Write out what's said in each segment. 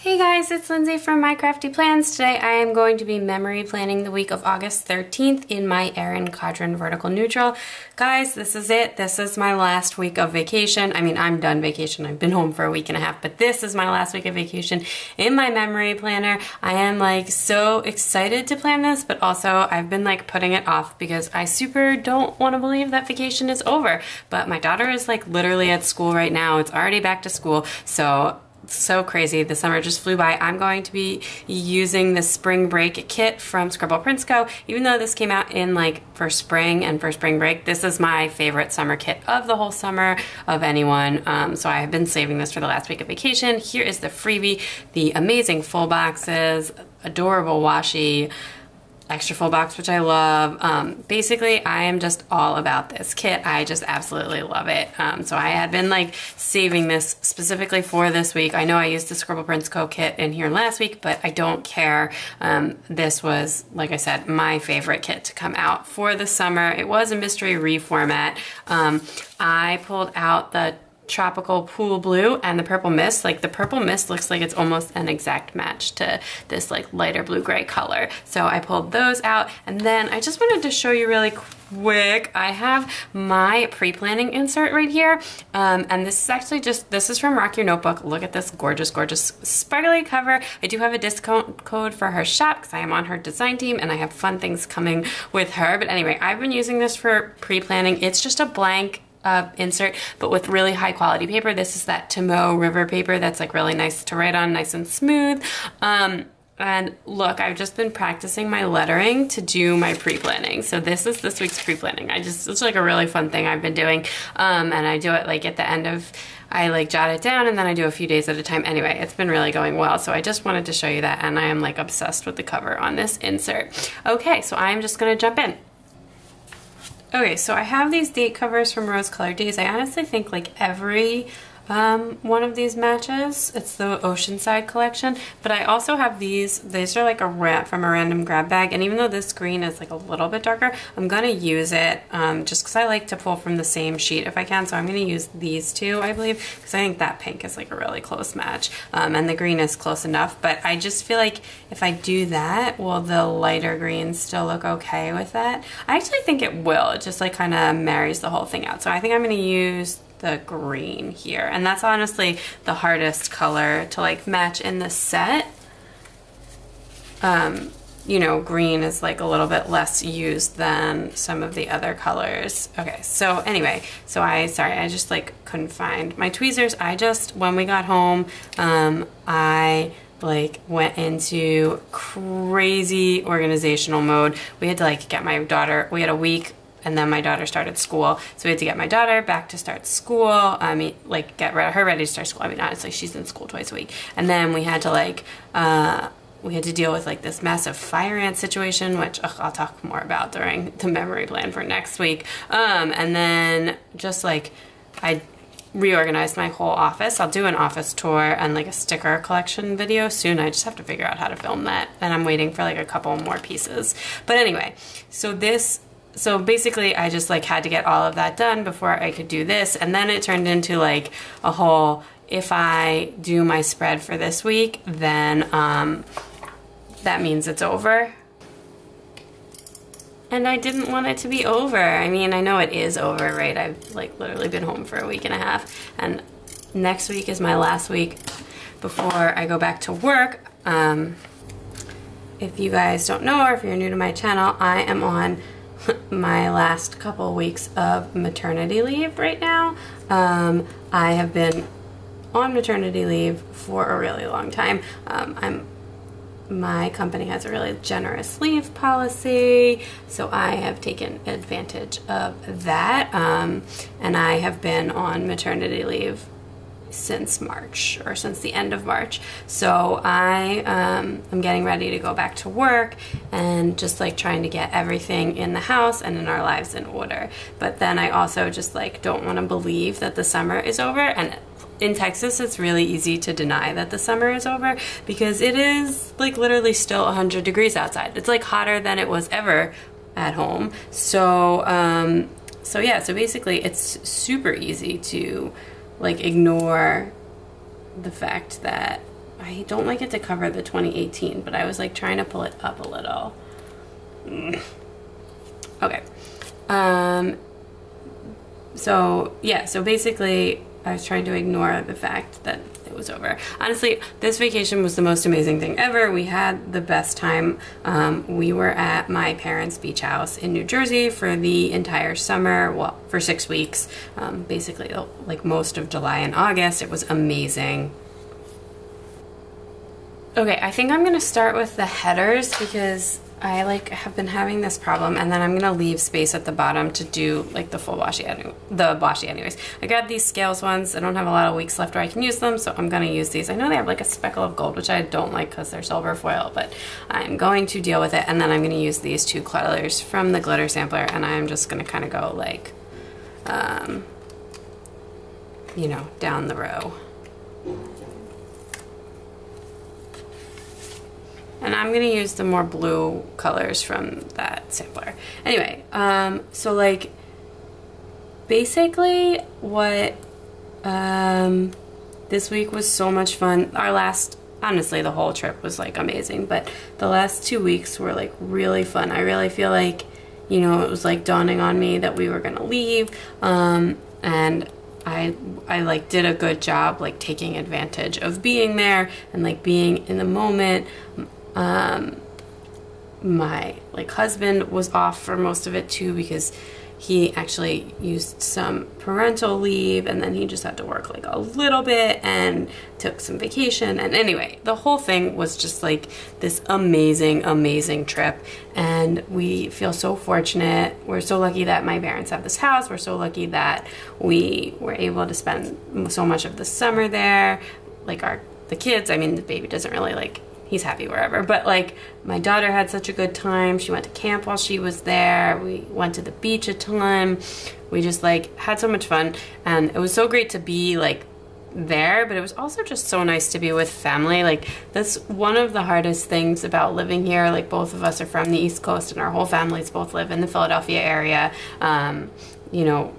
Hey guys, it's Lindsay from My Crafty Plans. Today I am going to be memory planning the week of August 13th in my Erin Condren vertical neutral. Guys, this is it. This is my last week of vacation. I mean, I'm done vacation. I've been home for a week and a half, but this is my last week of vacation in my memory planner. I am like so excited to plan this, but also I've been like putting it off because I super don't want to believe that vacation is over. But my daughter is like literally at school right now. It's already back to school, so crazy. The summer just flew by. I'm going to be using the spring break kit from Scribble Prints Co. Even though this came out in like for spring and for spring break, this is my favorite summer kit of the whole summer of anyone. So I have been saving this for the last week of vacation. Here is the freebie, the amazing full boxes, adorable washi, extra full box, which I love. Basically, I am just all about this kit. I just absolutely love it. So I had been like saving this specifically for this week. I know I used the Scribble Prints Co kit in here last week, but I don't care. This was, like I said, my favorite kit to come out for the summer. It was a mystery reformat. I pulled out the tropical pool blue and the purple mist. Like the purple mist looks like it's almost an exact match to this like lighter blue-gray color. So I pulled those out, and then I just wanted to show you really quick. I have my pre-planning insert right here, and this is actually this is from Rock Your Notebook. Look at this gorgeous, gorgeous sparkly cover. I do have a discount code for her shop because I am on her design team and I have fun things coming with her. But anyway, I've been using this for pre-planning. It's just a blank insert, but with really high quality paper. This is that Tomoe River paper that's like really nice to write on, nice and smooth. And look, I've just been practicing my lettering to do my pre-planning. So this is this week's pre-planning. It's like a really fun thing I've been doing. And I do it like at the end of, I like jot it down and then I do a few days at a time. Anyway, it's been really going well. So I just wanted to show you that, and I am like obsessed with the cover on this insert. Okay, so I'm just gonna jump in. Okay, so I have these date covers from Rose Colored Days. I honestly think like every one of these matches. It's the Oceanside collection, but I also have these. These are like from a random grab bag, and even though this green is like a little bit darker, I'm gonna use it just because I like to pull from the same sheet if I can. So I'm gonna use these two, I believe, because I think that pink is like a really close match, and the green is close enough. But I just feel like if I do that, will the lighter green still look okay with that? I actually think it will. It just like kind of marries the whole thing out. So I think I'm gonna use the green here, and that's honestly the hardest color to like match in the set. You know, green is like a little bit less used than some of the other colors. Okay, so anyway, so I just like couldn't find my tweezers. When we got home, I like went into crazy organizational mode. We had to like get my daughter, we had a week, and then my daughter started school. So we had to get my daughter back to start school. I mean, like get her ready to start school. I mean, honestly, she's in school twice a week. And then we had to like, we had to deal with like this massive fire ant situation, which I'll talk more about during the memory plan for next week. And then just like, I reorganized my whole office. I'll do an office tour and like a sticker collection video soon. I just have to figure out how to film that. And I'm waiting for like a couple more pieces. But anyway, so basically I just like had to get all of that done before I could do this, and then it turned into like a whole, if I do my spread for this week, then that means it's over. And I didn't want it to be over. I mean, I know it is over, right? I've like literally been home for a week and a half, and next week is my last week before I go back to work. If you guys don't know, or if you're new to my channel, I am on my last couple weeks of maternity leave right now. I have been on maternity leave for a really long time. My company has a really generous leave policy, so I have taken advantage of that, and I have been on maternity leave since March, or since the end of March. So I am getting ready to go back to work and just like trying to get everything in the house and in our lives in order. But then I also just like don't want to believe that the summer is over. And in Texas, it's really easy to deny that the summer is over because it is like literally still 100 degrees outside. It's like hotter than it was ever at home. So yeah, so basically it's super easy to like ignore the fact that I don't like it to cover the 2018, but I was like trying to pull it up a little. Okay. So yeah, so basically I was trying to ignore the fact that it was over. Honestly, this vacation was the most amazing thing ever. We had the best time. We were at my parents' beach house in New Jersey for the entire summer, well, for 6 weeks, basically like most of July and August. It was amazing. Okay, I think I'm gonna start with the headers because I like have been having this problem, and then I'm gonna leave space at the bottom to do like the full washi, anyways. I got these scales ones. I don't have a lot of weeks left where I can use them, so I'm gonna use these. I know they have like a speckle of gold, which I don't like because they're silver foil, but I'm going to deal with it. And then I'm gonna use these 2 colors from the glitter sampler, and I'm just gonna kind of go like, you know, down the row. And I'm gonna use the more blue colors from that sampler. Anyway, so like basically what this week was so much fun. Honestly, the whole trip was like amazing, but the last 2 weeks were like really fun. I really feel like, you know, it was like dawning on me that we were gonna leave, and I like did a good job like taking advantage of being there and like being in the moment. My like husband was off for most of it too because he actually used some parental leave, and then he just had to work like a little bit and took some vacation. And anyway, the whole thing was just like this amazing trip, and we feel so fortunate. We're so lucky that my parents have this house. We're so lucky that we were able to spend so much of the summer there. Like the kids, I mean, the baby doesn't really like, he's happy wherever, but like my daughter had such a good time. She went to camp while she was there. We went to the beach a ton. We just like had so much fun, and it was so great to be like there, but it was also just so nice to be with family. Like that's one of the hardest things about living here. Like both of us are from the East Coast, and our whole families both live in the Philadelphia area, you know,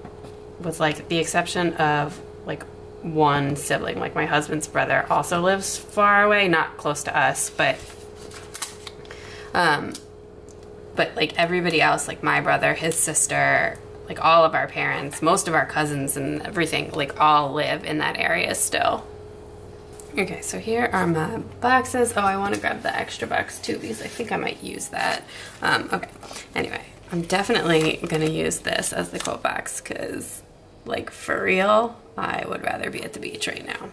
with like the exception of like one sibling. Like my husband's brother also lives far away, not close to us, but like everybody else, like my brother, his sister, like all of our parents, most of our cousins and everything, like all live in that area still. Okay, so here are my boxes. Oh, I want to grab the extra box too because I think I might use that. Okay, anyway, I'm definitely gonna use this as the quote box because like for real, I would rather be at the beach right now.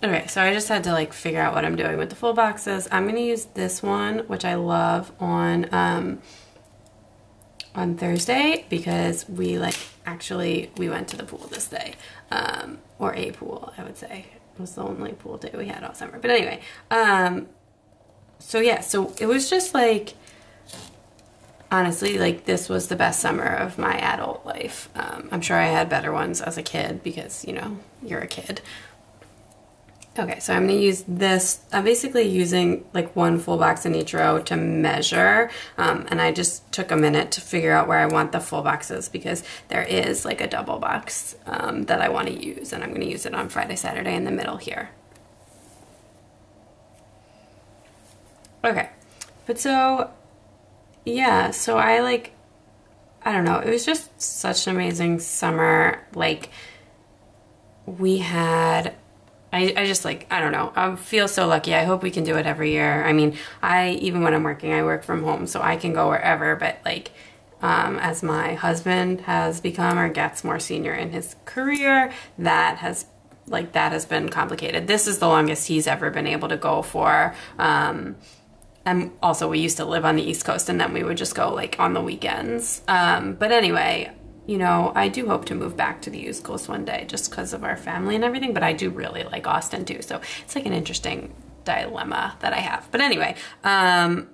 Okay, so I just had to like figure out what I'm doing with the full boxes. I'm gonna use this one, which I love, on Thursday because we like we went to the pool this day, or a pool, I would say. It was the only pool day we had all summer. But anyway, so yeah, so it was just like, honestly, like this was the best summer of my adult life. I'm sure I had better ones as a kid because, you know, you're a kid. Okay, so I'm gonna use this. I'm basically using like one full box in each row to measure, and I just took a minute to figure out where I want the full boxes because there is like a double box that I want to use, and I'm gonna use it on Friday, Saturday in the middle here. Okay, but so yeah, so I don't know, it was just such an amazing summer. Like we had, I just like, I don't know, I feel so lucky. I hope we can do it every year. I mean, even when I'm working, I work from home, so I can go wherever, but like, as my husband has become or gets more senior in his career, that has been complicated. This is the longest he's ever been able to go for. And also we used to live on the East Coast, and then we would just go like on the weekends. But anyway, you know, I do hope to move back to the East Coast one day just because of our family and everything, but I do really like Austin too. So it's like an interesting dilemma that I have. But anyway, so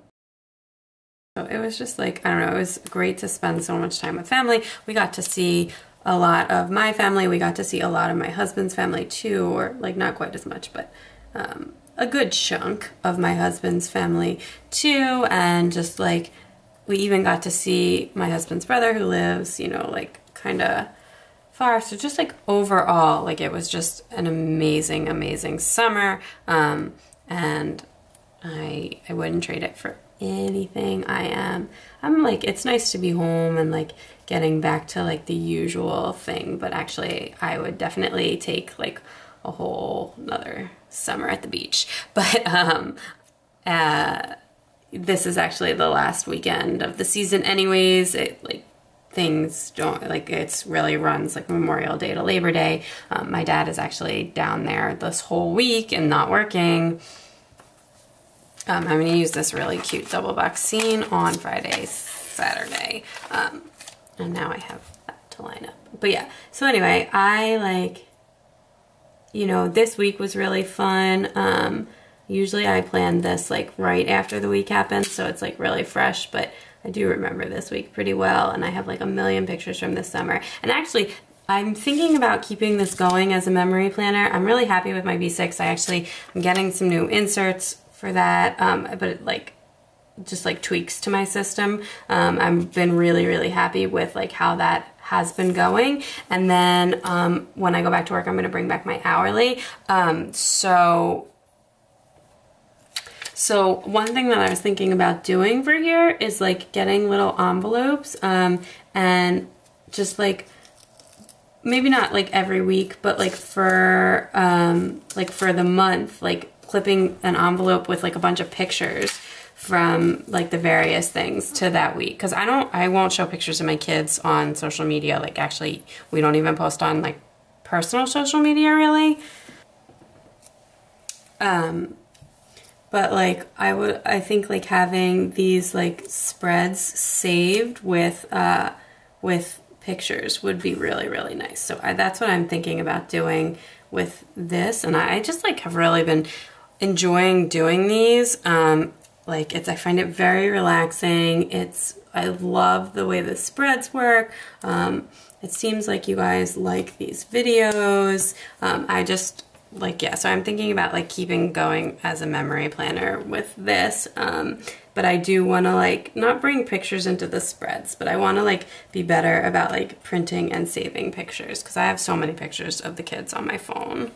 it was just like, I don't know, it was great to spend so much time with family. We got to see a lot of my family. We got to see a lot of my husband's family too, or like not quite as much, but a good chunk of my husband's family too. And just like, we even got to see my husband's brother who lives, you know, like kind of far. So just like overall, like it was just an amazing, amazing summer. And I wouldn't trade it for anything. I'm like, it's nice to be home and like getting back to like the usual thing, but actually I would definitely take like a whole another summer at the beach. But this is actually the last weekend of the season anyways. It like things don't like, it's really runs like Memorial Day to Labor Day. My dad is actually down there this whole week and not working. I'm going to use this really cute double box scene on Friday, Saturday. And now I have that to line up. But yeah, so anyway, I like, you know, this week was really fun. Usually I plan this like right after the week happens, so it's like really fresh, but I do remember this week pretty well, and I have like a million pictures from this summer. And actually, I'm thinking about keeping this going as a memory planner. I'm really happy with my V6. I'm getting some new inserts for that, but it like just like tweaks to my system. I've been really, really happy with like how that has been going. And then when I go back to work, I'm going to bring back my hourly. So one thing that I was thinking about doing for here is like getting little envelopes and just like, maybe not like every week, but like for the month, like clipping an envelope with like a bunch of pictures from like the various things to that week. Because I won't show pictures of my kids on social media. Like actually, we don't even post on like personal social media really. But like I think like having these like spreads saved with pictures would be really, really nice. So that's what I'm thinking about doing with this. And I just like have really been enjoying doing these. Like I find it very relaxing. I love the way the spreads work. It seems like you guys like these videos. I just like, yeah, so I'm thinking about like keeping going as a memory planner with this. But I do want to like not bring pictures into the spreads, but I want to like be better about like printing and saving pictures, because I have so many pictures of the kids on my phone.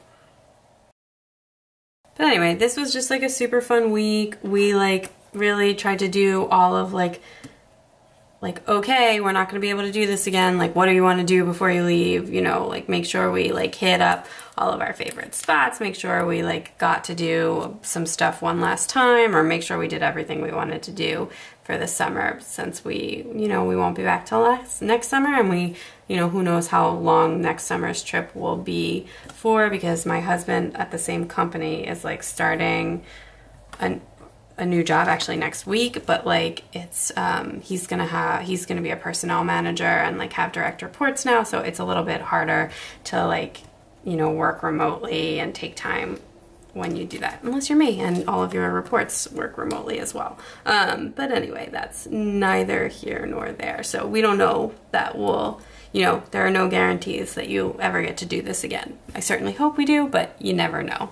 But anyway, this was just like a super fun week. We like really tried to do all of like, okay, we're not going to be able to do this again. Like, what do you want to do before you leave? You know, like make sure we like hit up all of our favorite spots, make sure we like got to do some stuff one last time, or make sure we did everything we wanted to do for the summer, since we, you know, we won't be back till next summer, and we, you know, who knows how long next summer's trip will be for, because my husband at the same company is like starting a new job actually next week, but like it's he's gonna be a personnel manager and like have direct reports now, so it's a little bit harder to like, you know, work remotely and take time when you do that, unless you're me and all of your reports work remotely as well. But anyway, that's neither here nor there. So we don't know that we'll, you know, there are no guarantees that you ever get to do this again. I certainly hope we do, but you never know.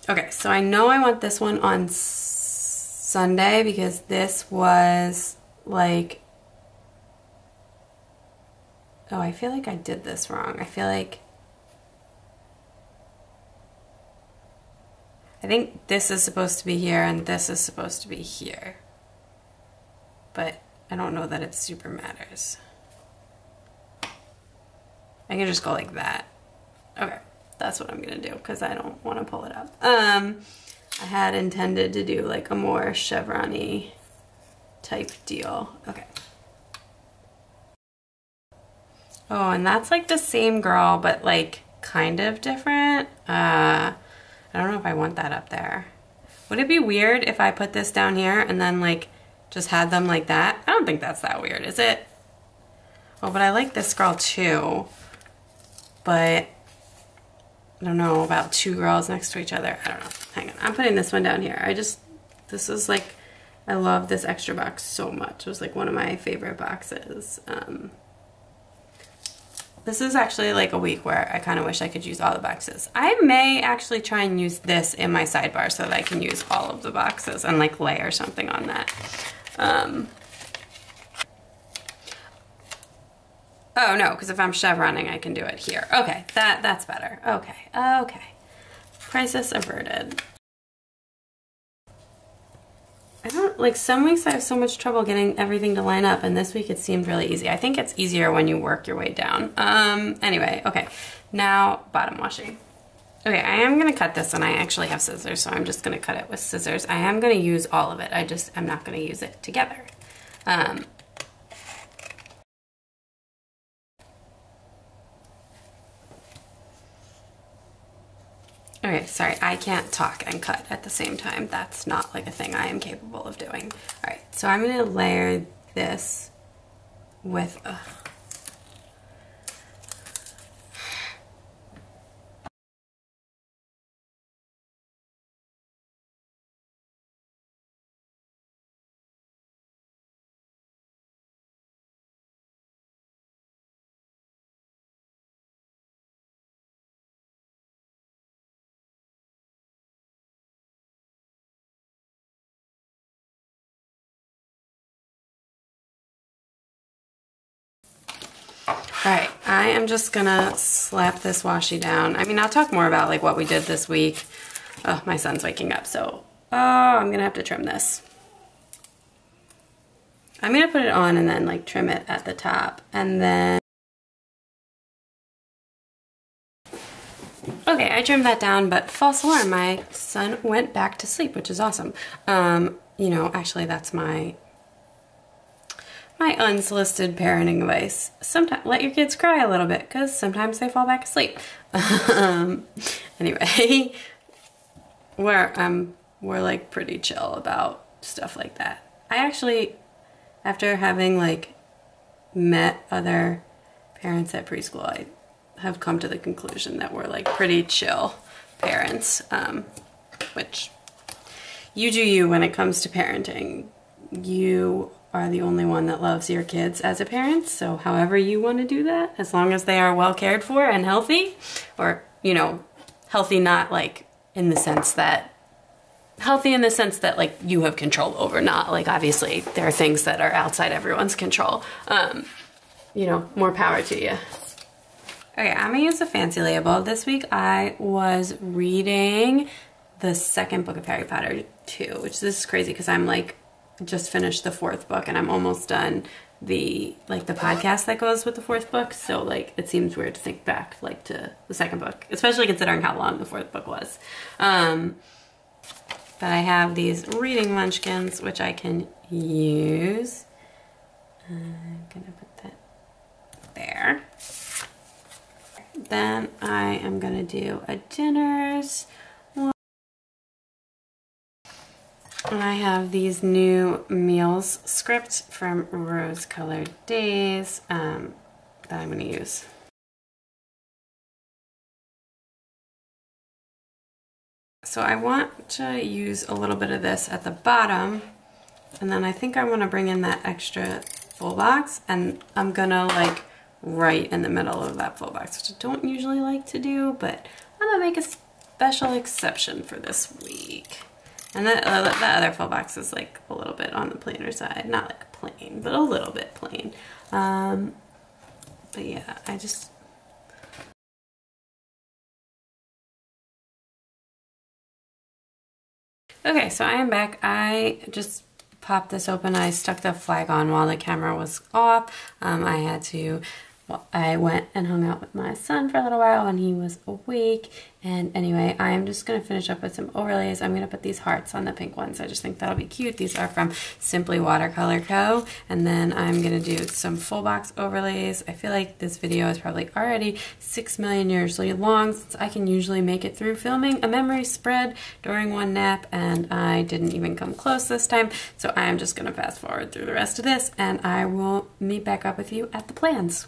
Okay, so I know I want this one on Sunday, because this was like, oh, I feel like I did this wrong. I think this is supposed to be here and this is supposed to be here, but I don't know that it super matters. I can just go like that. Okay, that's what I'm gonna do, because I don't want to pull it up. I had intended to do like a more chevron-y type deal. Okay. Oh, and that's like the same girl, but like kind of different. I don't know if I want that up there. Would it be weird if I put this down here and then like just had them like that? I don't think that's that weird, is it? Oh, but I like this girl too. But I don't know about two girls next to each other. I don't know. Hang on. I'm putting this one down here. This is like, I love this extra box so much. It was like one of my favorite boxes. This is actually like a week where I kind of wish I could use all the boxes. I may actually try and use this in my sidebar so that I can use all of the boxes and like layer something on that. Oh no, because if I'm chevroning, I can do it here. Okay, that's better. Okay, okay. Crisis averted. I don't, like some weeks I have so much trouble getting everything to line up, and this week it seemed really easy. I think it's easier when you work your way down. Anyway, okay. Now, bottom washing. Okay, I am gonna cut this, and I actually have scissors, so I'm just gonna cut it with scissors. I am gonna use all of it. I'm not gonna use it together. Okay, sorry, I can't talk and cut at the same time. That's not like a thing I am capable of doing. All right, so I'm gonna layer this with, all right, I am just gonna slap this washi down. I mean, I'll talk more about like what we did this week. Oh, my son's waking up, so, oh, I'm gonna have to trim this. I'm gonna put it on and then like trim it at the top, and then, okay, I trimmed that down, but false alarm, my son went back to sleep, which is awesome. You know, actually that's my unsolicited parenting advice. Sometimes let your kids cry a little bit, because sometimes they fall back asleep. Anyway, we're like pretty chill about stuff like that. I actually, after having like met other parents at preschool, I have come to the conclusion that we're like pretty chill parents, which you do you when it comes to parenting. You are the only one that loves your kids as a parent, so however you want to do that, as long as they are well cared for and healthy, or, you know, healthy not like in the sense that, healthy in the sense that like you have control over, not like obviously there are things that are outside everyone's control. You know, more power to you. Okay, I'm gonna use a fancy label. This week I was reading the second book of Harry Potter 2, which this is crazy because I'm like, just finished the fourth book and I'm almost done the podcast that goes with the fourth book, so like it seems weird to think back like to the second book, especially considering how long the fourth book was. But I have these reading munchkins which I can use. I'm gonna put that there. Then I am gonna do a dinners one. And I have these new meals script from Rose Colored Days that I'm going to use. So I want to use a little bit of this at the bottom, and then I think I want to bring in that extra full box, and I'm going to like right in the middle of that full box, which I don't usually like to do, but I'm going to make a special exception for this week. And the other full box is like a little bit on the plainer side. Not like plain, but a little bit plain. But yeah, I just... Okay, so I am back. I just popped this open. I stuck the flag on while the camera was off. I had to... Well, I went and hung out with my son for a little while when he was awake. And anyway, I'm just going to finish up with some overlays. I'm going to put these hearts on the pink ones. I just think that'll be cute. These are from Simply Watercolor Co. And then I'm going to do some full box overlays. I feel like this video is probably already 6 million years long, since I can usually make it through filming a memory spread during one nap, and I didn't even come close this time. So I'm just going to fast forward through the rest of this, and I will meet back up with you at the plans.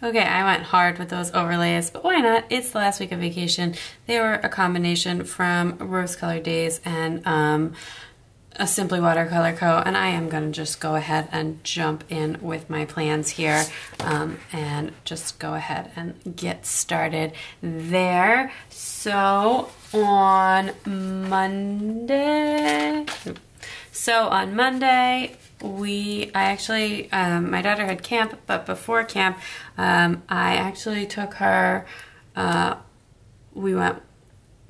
Okay, I went hard with those overlays, but why not? It's the last week of vacation. They were a combination from Rose Color Days and a Simply Watercolor Co. And I am gonna just go ahead and jump in with my plans here and just go ahead and get started there. So on Monday, my daughter had camp, but before camp, I actually took her, we went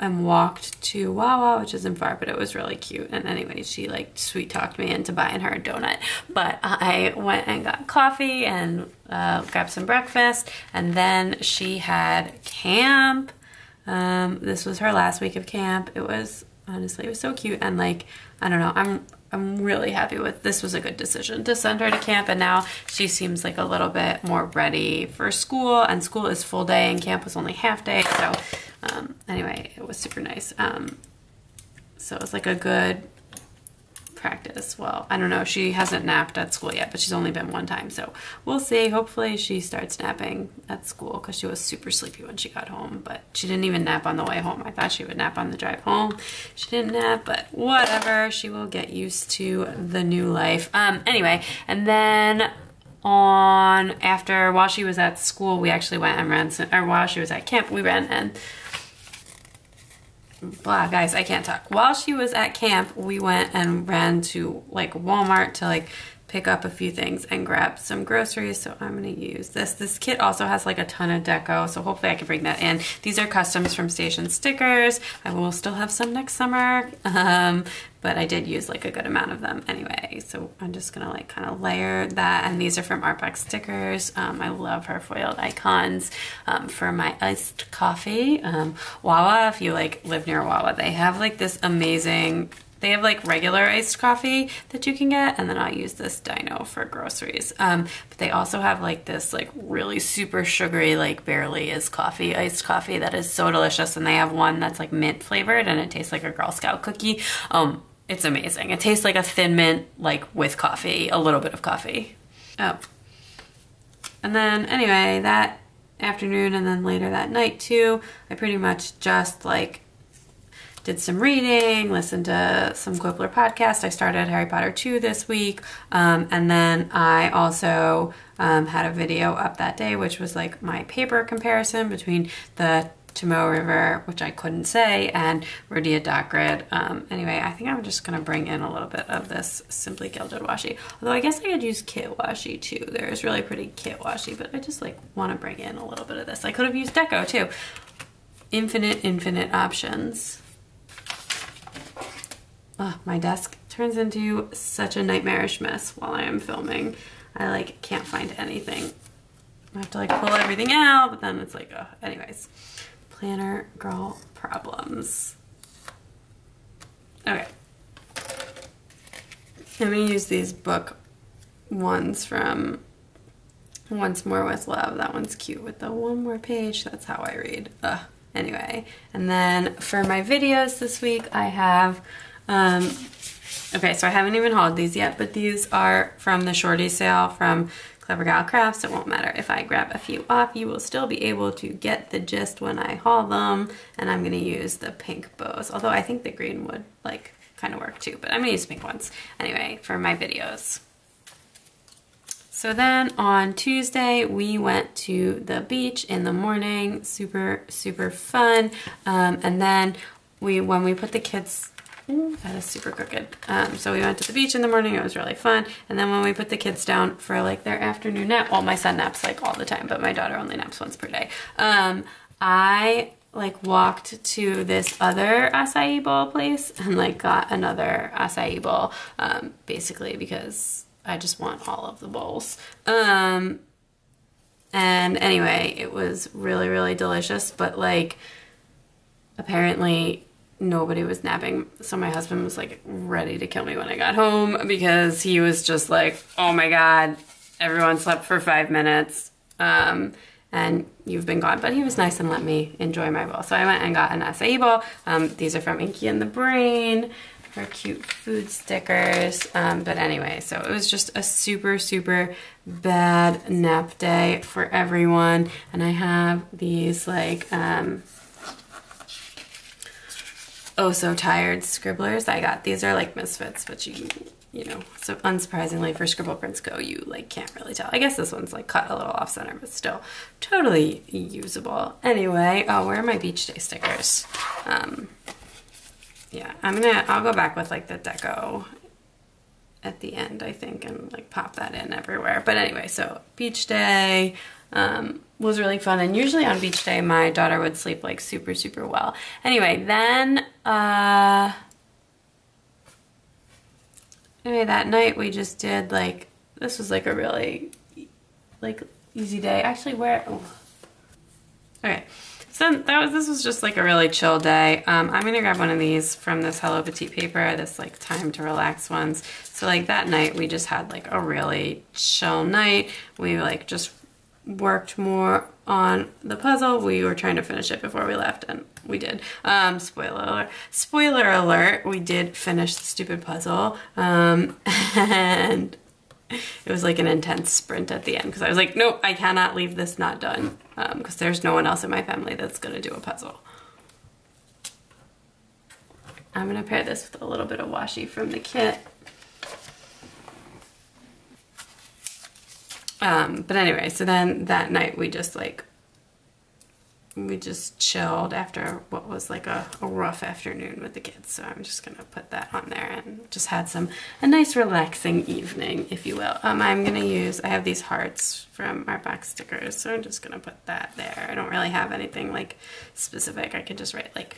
and walked to Wawa, which isn't far, but it was really cute. And anyway, she like sweet talked me into buying her a donut. But I went and got coffee and grabbed some breakfast, and then she had camp. This was her last week of camp. It was, honestly, it was so cute, and like, I don't know, I'm really happy with this. Was a good decision to send her to camp, and now she seems like a little bit more ready for school, and school is full day and camp was only half day. So anyway, it was super nice. So it was like a good practice. Well, I don't know, she hasn't napped at school yet, but she's only been one time, so we'll see. Hopefully she starts napping at school, because she was super sleepy when she got home, but she didn't even nap on the way home. I thought she would nap on the drive home. She didn't nap, but whatever, she will get used to the new life. Anyway, and then while she was at school, we actually went and ran some, or while she was at camp, we ran and blah, guys, I can't talk. While she was at camp, we went and ran to like Walmart to like pick up a few things and grab some groceries. So I'm gonna use this. This kit also has like a ton of deco, so hopefully I can bring that in. These are customs from Station stickers. I will still have some next summer, but I did use like a good amount of them anyway. So I'm just gonna like kind of layer that. And these are from Artbox stickers. I love her foiled icons for my iced coffee. Wawa, if you like live near Wawa, they have like this amazing, they have like regular iced coffee that you can get, and then I'll use this Dino for groceries. But they also have like this like really super sugary, like barely is coffee, iced coffee that is so delicious. And they have one that's like mint flavored and it tastes like a Girl Scout cookie. It's amazing. It tastes like a Thin Mint, like with coffee, a little bit of coffee. Oh. And then anyway, that afternoon and then later that night too, I pretty much just like did some reading, listened to some Quibbler podcast. I started Harry Potter 2 this week. And then I also had a video up that day, which was like my paper comparison between the Tomoe River, which I couldn't say, and Rhodia Dot Grid. Anyway, I think I'm just gonna bring in a little bit of this Simply Gilded washi. Although I guess I could use kit washi too. There's really pretty kit washi, but I just like wanna bring in a little bit of this. I could have used deco too. Infinite options. Oh, my desk turns into such a nightmarish mess while I am filming. I like can't find anything. I have to like pull everything out, but then it's like, oh, anyways. Planner girl problems. Okay. I'm gonna use these book ones from Once More With Love. That one's cute with the one more page. That's how I read. Anyway, and then for my videos this week, I have okay, so I haven't even hauled these yet, but these are from the shorty sale from Clever Gal Crafts. It won't matter if I grab a few off, you will still be able to get the gist when I haul them. And I'm gonna use the pink bows, although I think the green would like kind of work too, but I'm gonna use pink ones anyway for my videos. So then on Tuesday, we went to the beach in the morning, super fun. And then when we put the kids, that is super crooked. So we went to the beach in the morning, it was really fun. And then when we put the kids down for like their afternoon nap, well, my son naps like all the time, but my daughter only naps once per day. I like walked to this other acai bowl place and like got another acai bowl, basically because I just want all of the bowls. And anyway, it was really delicious, but like apparently nobody was napping, so my husband was like ready to kill me when I got home because he was just like, oh my god, everyone slept for 5 minutes and you've been gone. But he was nice and let me enjoy my bowl. So I went and got an acai bowl. These are from Inky and the Brain. her cute food stickers. But anyway, so it was just a super, super bad nap day for everyone. And I have these like, oh so tired scribblers I got. These are like misfits, but you know, so unsurprisingly for Scribble Prints Co, you like can't really tell. I guess this one's like cut a little off center, but still totally usable. Anyway, oh, where are my beach day stickers? Yeah, I'll go back with like the deco at the end, I think, and like pop that in everywhere. But anyway, so beach day was really fun, and usually on beach day my daughter would sleep like super, super well. Anyway, then anyway, that night we just did like, this was like a really like easy day. Actually, okay, so this was just like a really chill day. I'm gonna grab one of these from this Hello Petite paper, this like time to relax ones. So like that night we just had like a really chill night. We like just worked more on the puzzle. We were trying to finish it before we left, and we did. Spoiler alert, we did finish the stupid puzzle. And it was like an intense sprint at the end because I was like, nope, I cannot leave this not done, because there's no one else in my family that's gonna do a puzzle. I'm gonna pair this with a little bit of washi from the kit. But anyway, so then that night we just chilled after what was like a rough afternoon with the kids. So I'm just gonna put that on there and just had a nice relaxing evening, if you will. I have these hearts from our box stickers, so I'm just gonna put that there. I don't really have anything like specific. I could just write like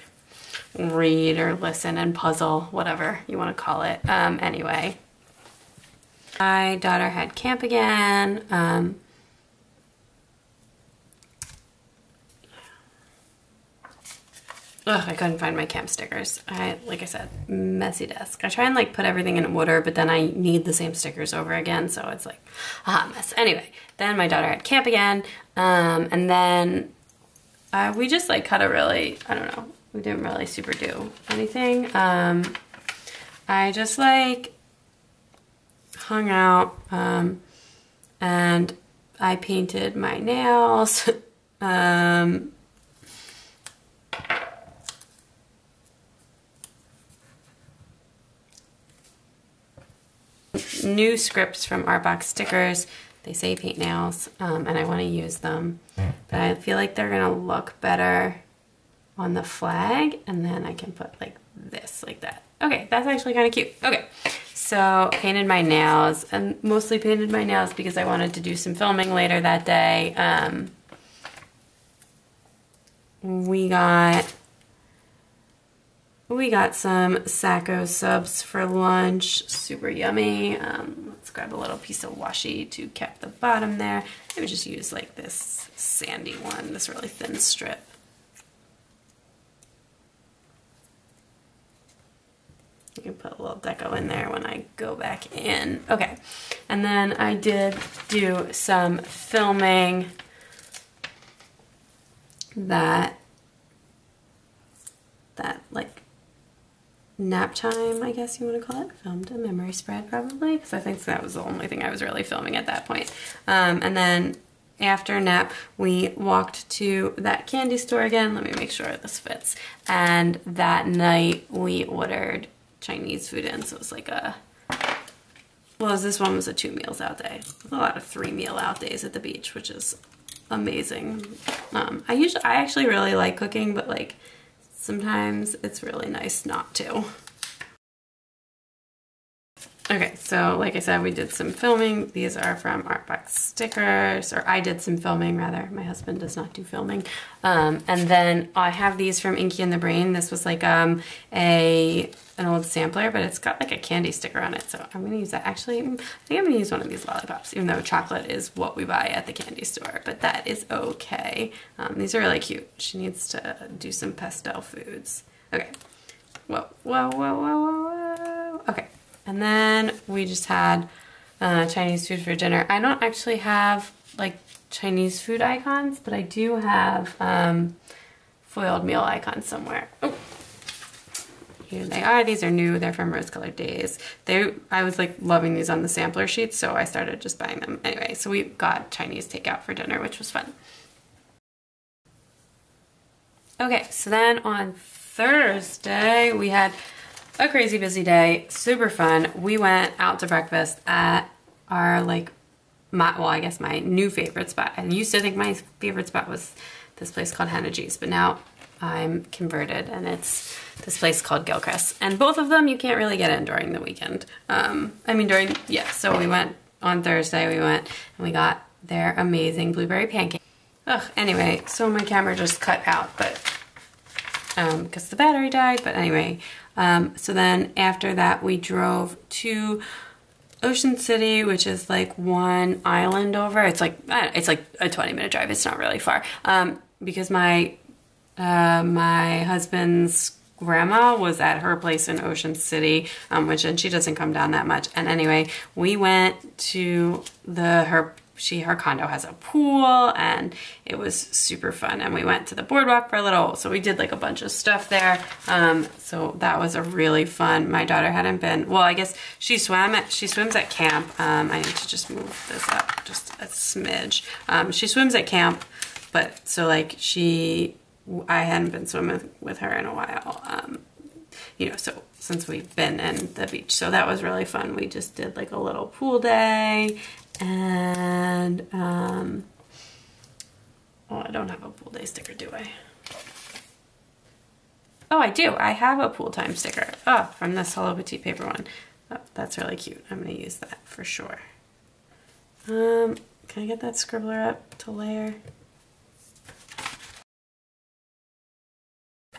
read or listen and puzzle, whatever you wanna call it. Anyway. My daughter had camp again. I couldn't find my camp stickers. Like I said, messy desk. I try and like put everything in order, but then I need the same stickers over again, so it's like a hot mess. Anyway, then my daughter had camp again, and then we just like cut a really, I don't know, we didn't really super do anything. I just like hung out, and I painted my nails. New scripts from Art Box Stickers. They say paint nails, and I want to use them, but I feel like they're gonna look better on the flag, and then I can put like this, like that. Okay, that's actually kind of cute. Okay. So painted my nails, and mostly painted my nails because I wanted to do some filming later that day. We got some Sacco subs for lunch, super yummy. Let's grab a little piece of washi to cap the bottom there. I would just use like this sandy one, this really thin strip. You can put a little deco in there when I go back in. Okay, and then I did do some filming that like nap time, I guess you want to call it. Filmed a memory spread probably, because I think that was the only thing I was really filming at that point. And then after nap, we walked to that candy store again. Let me make sure this fits. And that night we ordered Chinese food in, so it was like this one was a 2 meals out day. A lot of 3 meal out days at the beach, which is amazing. I actually really like cooking, but like sometimes it's really nice not to. Okay, so like I said, we did some filming. These are from Art Box Stickers, or I did some filming rather. My husband does not do filming. And then I have these from Inky and the Brain. This was like an old sampler, but it's got like a candy sticker on it. So I'm gonna use that. Actually, I think I'm gonna use one of these lollipops, even though chocolate is what we buy at the candy store, but that is okay. These are really cute. She needs to do some pastel foods. Okay. Whoa, whoa, whoa, whoa, whoa, whoa. Okay. And then we just had Chinese food for dinner. I don't actually have like Chinese food icons, but I do have foiled meal icons somewhere. Oh, here they are. These are new. They're from Rose Colored Days. I was like loving these on the sampler sheets, so I started just buying them. Anyway, so we got Chinese takeout for dinner, which was fun. Okay, so then on Thursday, we had a crazy busy day, super fun. We went out to breakfast at our well, I guess my new favorite spot. I used to think my favorite spot was this place called Hannah G's, but now I'm converted and it's this place called Gilchrist. And both of them you can't really get in during the weekend. So we went on Thursday, we went and we got their amazing blueberry pancake. Ugh, anyway, so my camera just cut out, but because the battery died, but anyway. So then after that we drove to Ocean City, which is like one island over. It's like a 20-minute drive. It's not really far. Because my husband's grandma was at her place in Ocean City, and she doesn't come down that much. And anyway, we went to her condo has a pool and it was super fun, and we went to the boardwalk for a little, so we did like a bunch of stuff there. So that was a really fun. My daughter hadn't been, well, I guess she swims at camp. I need to just move this up just a smidge. She swims at camp, but so like I hadn't been swimming with her in a while. So since we've been in the beach, so that was really fun. We just did like a little pool day. And, oh, I don't have a pool day sticker, do I? Oh, I do. I have a pool time sticker. Oh, from this Hello Petite paper one. Oh, that's really cute. I'm going to use that for sure. Can I get that scribbler up to layer?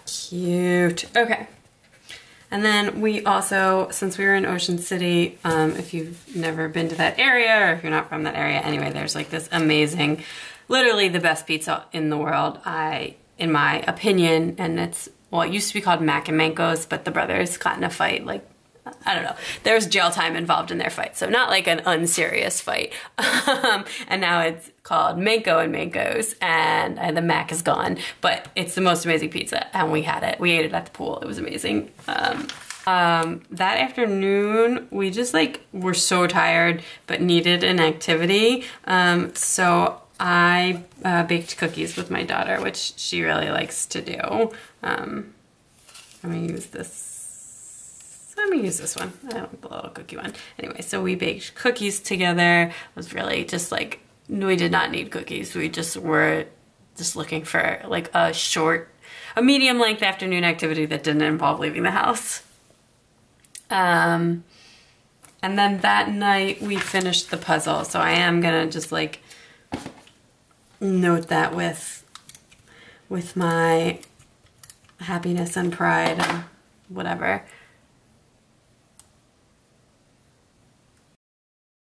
Cute. Okay. And then we also, since we were in Ocean City, if you've never been to that area or if you're not from that area, anyway, there's like this amazing, literally the best pizza in the world, in my opinion, and it used to be called Mac and Manco's, but the brothers got in a fight, like, I don't know, there's jail time involved in their fight, so not like an unserious fight. And now it's called Manco and Manco's, and the Mac is gone, but it's the most amazing pizza, and we had it. We ate it at the pool. It was amazing. That afternoon, we just like were so tired, but needed an activity. So I baked cookies with my daughter, which she really likes to do. I'm gonna use this. Let me use this one, the little cookie one. Anyway, so we baked cookies together. It was really just like, we did not need cookies. We just were just looking for like a medium length afternoon activity that didn't involve leaving the house. And then that night we finished the puzzle. So I am gonna just like note that with my happiness and pride and whatever.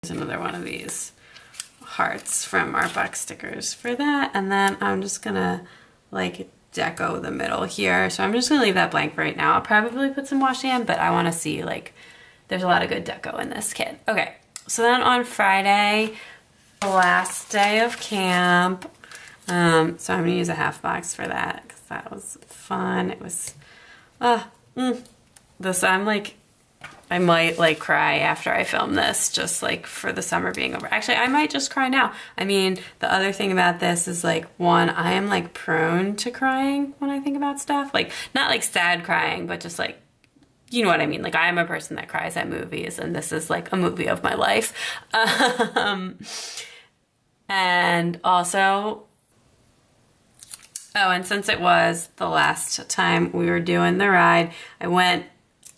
Another one of these hearts from our box stickers for that, and then I'm just gonna like deco the middle here, so I'm just gonna leave that blank for right now. I'll probably put some washi in, but I want to see, like, there's a lot of good deco in this kit. Okay, so then on Friday, the last day of camp, so I'm gonna use a half box for that because that was fun. It was I might like cry after I film this, just like for the summer being over. Actually, I might just cry now. I mean, the other thing about this is like, one, I am like prone to crying when I think about stuff. Like, not like sad crying, but just like, you know what I mean? Like, I am a person that cries at movies, and this is like a movie of my life. And also, oh, and since it was the last time we were doing the ride, I went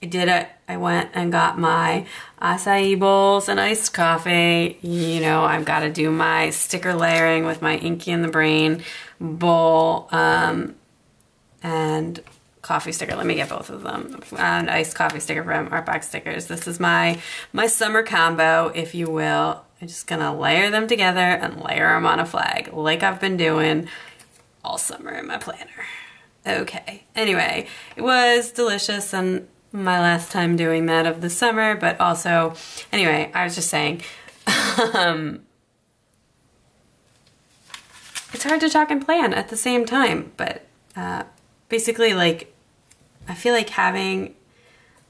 and got my acai bowls and iced coffee. You know, I've got to do my sticker layering with my Inky and the Brain bowl and coffee sticker. Let me get both of them. And iced coffee sticker from Art Box Stickers. This is my summer combo, if you will. I'm just gonna layer them together and layer them on a flag like I've been doing all summer in my planner. Okay, anyway, it was delicious and my last time doing that of the summer, but also, anyway, I was just saying, it's hard to talk and plan at the same time, but basically, like, I feel like having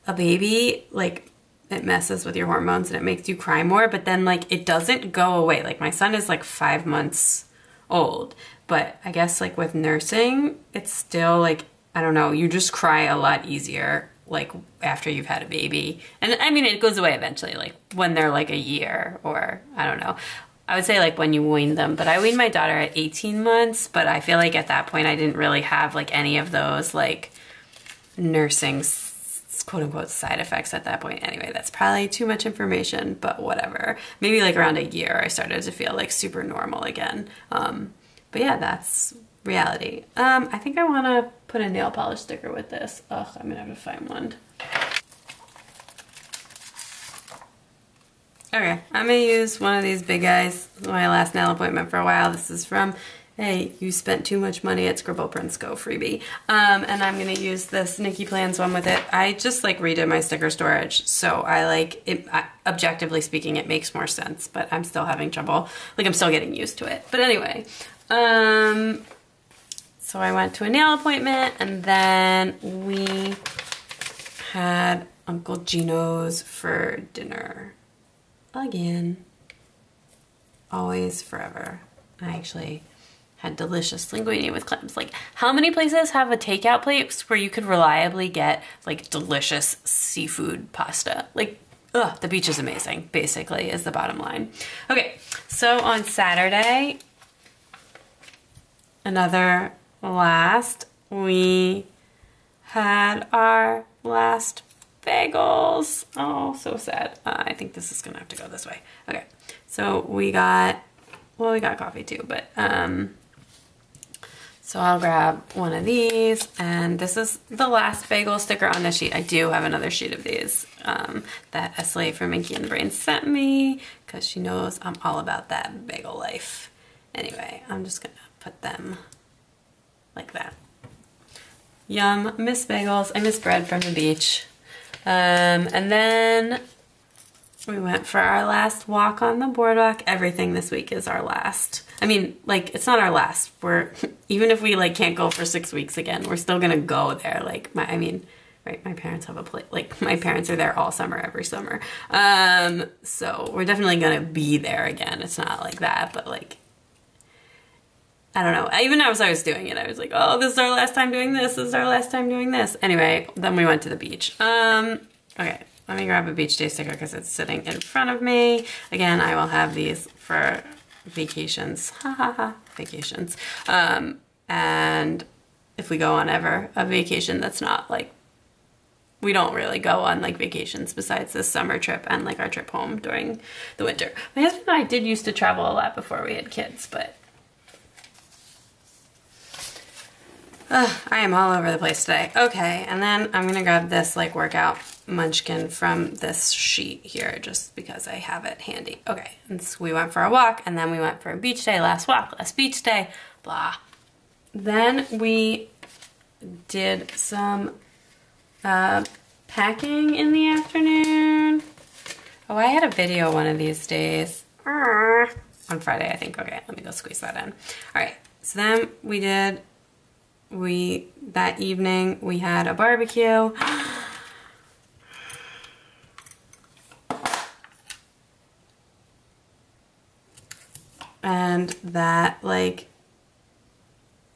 a baby, like it messes with your hormones and it makes you cry more, but then like it doesn't go away. Like my son is like 5 months old, but I guess like with nursing, it's still like, I don't know, you just cry a lot easier like after you've had a baby. And I mean, it goes away eventually, like when they're like a year, or I don't know. I would say like when you wean them, but I weaned my daughter at 18 months, but I feel like at that point I didn't really have like any of those like nursing quote unquote side effects at that point. Anyway, that's probably too much information, but whatever. Maybe like around a year I started to feel like super normal again. But yeah, that's reality. I think I want to put a nail polish sticker with this. Ugh, I'm gonna have to find one. Okay, I'm gonna use one of these big guys. My last nail appointment for a while. This is from, hey, you spent too much money at Scribble Prints Co freebie. And I'm gonna use this Nikki Plans one with it. I just like redid my sticker storage, so I like it. Objectively speaking, it makes more sense, but I'm still having trouble. Like I'm still getting used to it. But anyway, so I went to a nail appointment, and then we had Uncle Gino's for dinner. Again. Always, forever. I actually had delicious linguine with clams. Like, how many places have a takeout place where you could reliably get like delicious seafood pasta? Like, ugh, the beach is amazing, basically, is the bottom line. Okay, so on Saturday, we had our last bagels. Oh, so sad. I think this is gonna have to go this way. Okay, so we got coffee too, but so I'll grab one of these, and this is the last bagel sticker on the sheet. I do have another sheet of these that Esley from Minky and the Brain sent me because she knows I'm all about that bagel life. Anyway, I'm just gonna put them like that. Yum, miss bagels. I miss bread from the beach. And then we went for our last walk on the boardwalk. Everything this week is our last. I mean, like, it's not our last. Even if we like can't go for 6 weeks again, we're still gonna go there. Like right, my parents have a place, like my parents are there all summer, every summer. So we're definitely gonna be there again. It's not like that, but like, I don't know. Even as I was doing it, I was like, oh, this is our last time doing this. This is our last time doing this. Anyway, then we went to the beach. Okay, let me grab a beach day sticker because it's sitting in front of me. Again, I will have these for vacations. Ha ha ha, vacations. And if we go on ever a vacation that's not like, we don't really go on like vacations besides this summer trip and like our trip home during the winter. My husband and I did used to travel a lot before we had kids, but I am all over the place today. Okay, and then I'm gonna grab this like workout munchkin from this sheet here just because I have it handy. Okay, and so we went for a walk, and then we went for a beach day, last walk, last beach day, blah. Then we did some packing in the afternoon. Oh, I had a video one of these days. On Friday, I think. Okay, let me go squeeze that in. All right, so then that evening we had a barbecue. And that like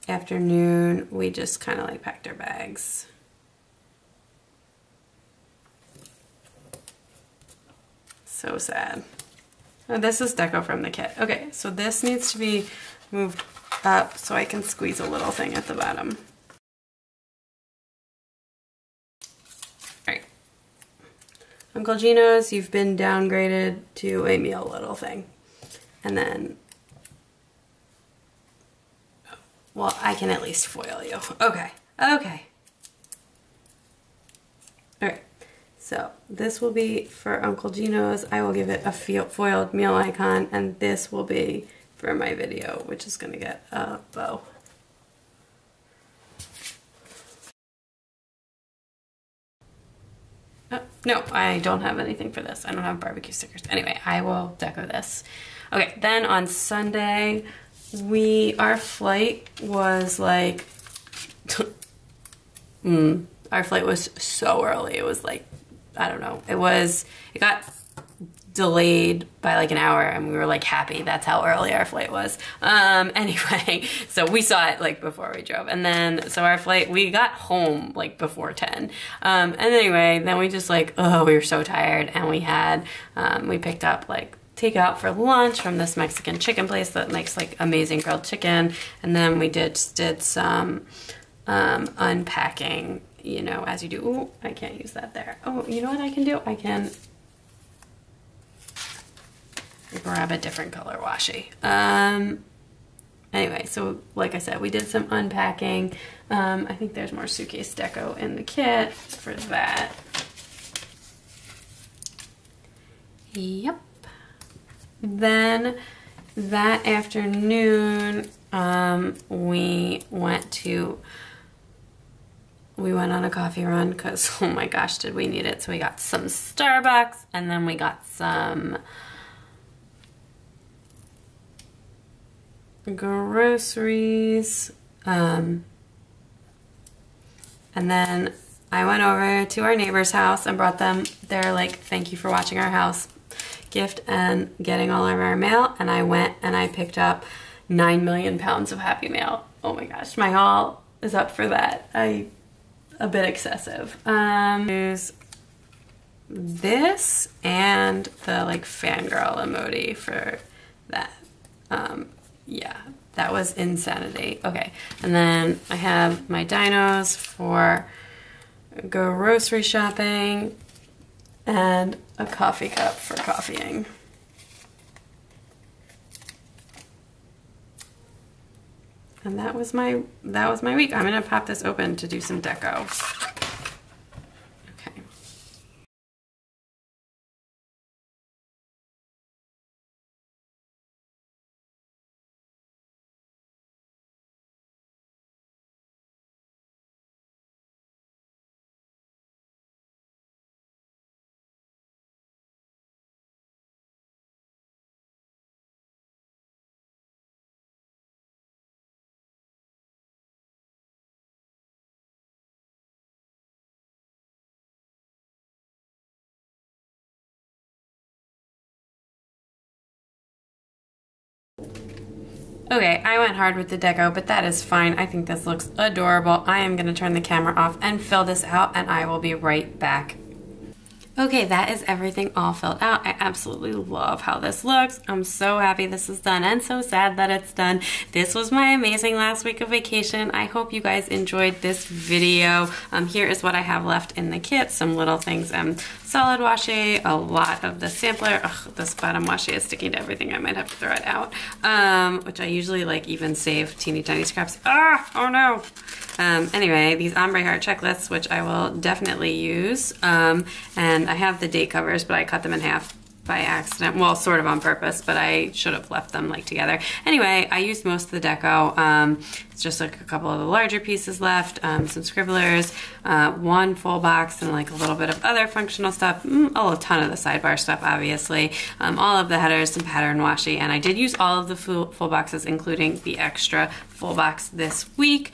afternoon we just kind of like packed our bags. So sad. Oh, this is deco from the kit. Okay, so this needs to be moved up so I can squeeze a little thing at the bottom. Alright. Uncle Gino's, you've been downgraded to a meal little thing. And then, well, I can at least foil you. Okay, okay. Alright, so this will be for Uncle Gino's. I will give it a foiled meal icon, and this will be for my video, which is gonna get a bow. Oh, no, I don't have anything for this. I don't have barbecue stickers. Anyway, I will deco this. Okay, then on Sunday, our flight was like, our flight was so early. It was like I don't know, it got delayed by like an hour and we were like happy. That's how early our flight was. Anyway, so we saw it like before we drove, and then so our flight, we got home like before 10. And anyway, then we just like, oh, we were so tired, and we had we picked up like takeout for lunch from this Mexican chicken place that makes like amazing grilled chicken, and then we did some unpacking, you know, as you do. Ooh, I can't use that there. Oh, you know what I can do? I can grab a different color washi. Anyway, so like I said, we did some unpacking. I think there's more suitcase deco in the kit for that. Yep. Then that afternoon, we went on a coffee run because, oh my gosh, did we need it. So we got some Starbucks, and then we got some groceries, and then I went over to our neighbor's house and brought them their like thank you for watching our house gift and getting all of our mail, and I went and I picked up 9 million pounds of Happy Mail. Oh my gosh, my haul is up for that. A bit excessive. Use this and the like fangirl emoji for that. Yeah, that was insanity. Okay, and then I have my dinos for grocery shopping and a coffee cup for coffeeing. And that was my week. I'm gonna pop this open to do some deco. Okay. Okay, I went hard with the deco, but that is fine. I think this looks adorable. I am gonna turn the camera off and fill this out, and I will be right back. Okay, that is everything all filled out. I absolutely love how this looks. I'm so happy this is done and so sad that it's done. This was my amazing last week of vacation. I hope you guys enjoyed this video. Here is what I have left in the kit. Some little things. Solid washi, a lot of the sampler. Ugh, this bottom washi is sticking to everything. I might have to throw it out. Which I usually like even save teeny tiny scraps. Ah, oh no. Anyway, these ombre heart checklists, which I will definitely use. And I have the date covers, but I cut them in half by accident. Well, sort of on purpose, but I should have left them like together. Anyway, I used most of the deco. It's just like a couple of the larger pieces left, some scribblers, one full box, and like a little bit of other functional stuff. A ton of the sidebar stuff, obviously. All of the headers, some pattern washi, and I did use all of the full boxes, including the extra full box this week.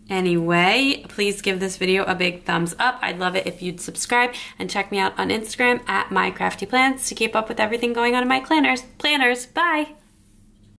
Anyway, please give this video a big thumbs up. I'd love it if you'd subscribe and check me out on Instagram at mycraftyplans to keep up with everything going on in my planners. Bye!